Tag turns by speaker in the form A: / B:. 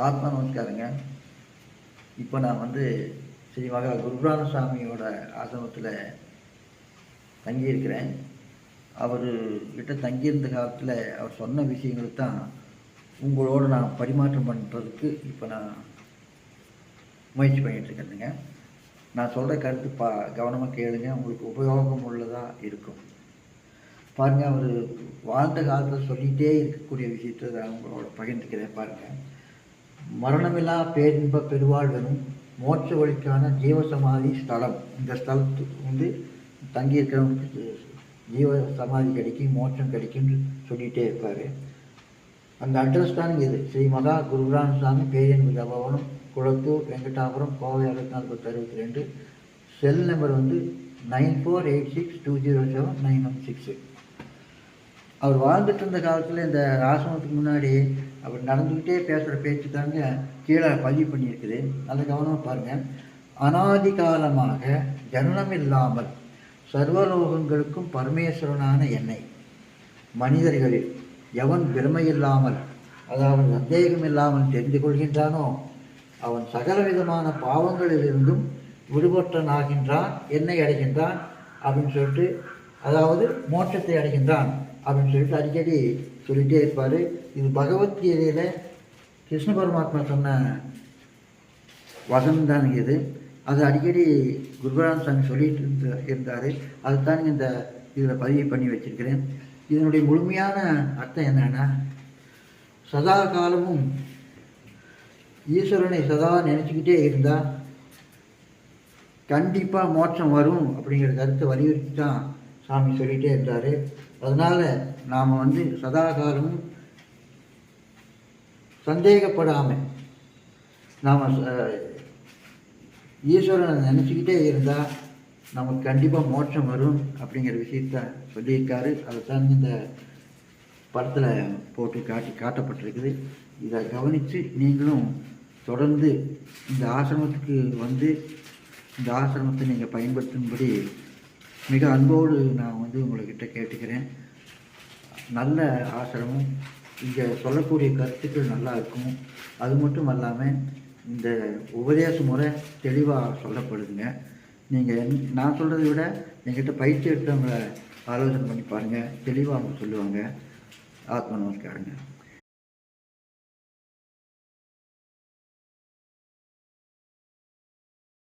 A: ஆத்மா நமஸ்காரங்க. இப்போ நான் வந்து ஸ்ரீ மகா குருபுராண சாமியோட ஆசிரமத்தில் தங்கியிருக்கிறேன். அவர் கிட்ட தங்கியிருந்த காலத்தில் அவர் சொன்ன விஷயங்களை தான் உங்களோடு நான் பரிமாற்றம் பண்ணுறதுக்கு இப்போ நான் முயற்சி பண்ணிகிட்ருக்கேனுங்க. நான் சொல்கிற கருத்து கவனமாக கேளுங்க, உங்களுக்கு உபயோகம் உள்ளதாக இருக்கும். பாருங்கள், அவர் வாழ்ந்த காலத்தில் சொல்லிகிட்டே இருக்கக்கூடிய விஷயத்தை நான் உங்களோட பகிர்ந்துக்கிறேன். பாருங்கள், மரணமில்லா பேரின்ப பெருவாழ்வனும் மோட்ச வழிக்கான ஜீவசமாதி ஸ்தலம். இந்த ஸ்தலத்துக்கு வந்து தங்கியிருக்கிறவங்களுக்கு ஜீவ சமாதி கிடைக்கும், மோட்சம் கிடைக்கும்னு சொல்லிகிட்டே இருப்பார். அந்த அட்ரஸ் தான் இது. ஸ்ரீ மகா குருபுராண சாமி பேரியன்பு தபவனம், குளத்தூர், வெங்கடாபுரம், கோவை 6462. செல் நம்பர் வந்து 9486207916. அவர் வாழ்ந்துட்டு இருந்த காலத்தில் இந்த ஆசிரமத்துக்கு முன்னாடி அவர் நடந்துக்கிட்டே பேசுகிற பேச்சு தாங்க கீழே பதிவு பண்ணியிருக்குது. நல்ல கவனமாக பாருங்கள். அனாதி காலமாக ஜனனம் இல்லாமல் சர்வலோகங்களுக்கும் பரமேஸ்வரனான என்னை மனிதர்களில் எவன் பிரமையில்லாமல், அதாவது சந்தேகம் இல்லாமல் தெரிந்து கொள்கின்றானோ அவன் சகல விதமான பாவங்களிலிருந்தும் விடுபட்டனாகின்றான், என்னை அடைகின்றான் அப்படின்னு சொல்லிட்டு, அதாவது மோட்சத்தை அடைகின்றான் அப்படின்னு சொல்லிட்டு அடிக்கடி சொல்லிகிட்டே இருப்பார். இது பகவத்கீதையில் கிருஷ்ண பரமாத்மா சொன்ன வசனம் தான் இது. அது அடிக்கடி குருபுராண சாமி சொல்லிட்டு இருந்தார். அதுதான் இந்த இதில் பதிவு பண்ணி வச்சிருக்கிறேன். இதனுடைய முழுமையான அர்த்தம் என்னன்னா, சதா காலமும் ஈஸ்வரனை சதா நினச்சிக்கிட்டே இருந்தால் கண்டிப்பாக மோட்சம் வரும் அப்படிங்கிற கருத்தை வலியுறுத்தி தான் சாமி சொல்லிகிட்டே இருந்தார். அதனால் நாம் வந்து சதா காலமும் சந்தேகப்படாமல் நாம் ஈஸ்வரனை நினச்சிக்கிட்டே இருந்தால் நமக்கு கண்டிப்பாக மோட்சம் வரும் அப்படிங்கிற விஷயத்த சொல்லியிருக்காரு. அதுதான் இந்த படத்தில் போட்டு காட்டப்பட்டிருக்குது. இதை கவனித்து நீங்களும் தொடர்ந்து இந்த ஆசிரமத்துக்கு வந்து இந்த ஆசிரமத்தை நீங்கள் பயன்படுத்தும்படி மிக அன்போடு நான் வந்து உங்கள்கிட்ட கேட்டுக்கிறேன். நல்ல ஆசிரமம், இங்கே சொல்லக்கூடிய கருத்துக்கள் நல்லா இருக்கும். அது மட்டும் அல்லாமல் இந்த உபதேச முறை தெளிவாக சொல்லப்படுதுங்க. நீங்கள் நான் சொல்கிறத விட என்கிட்ட பயிற்சி எடுத்தவங்களை ஆலோசனை பண்ணி பாருங்கள், தெளிவாக அவங்க சொல்லுவாங்க. ஆத்மா நமஸ்காரங்க.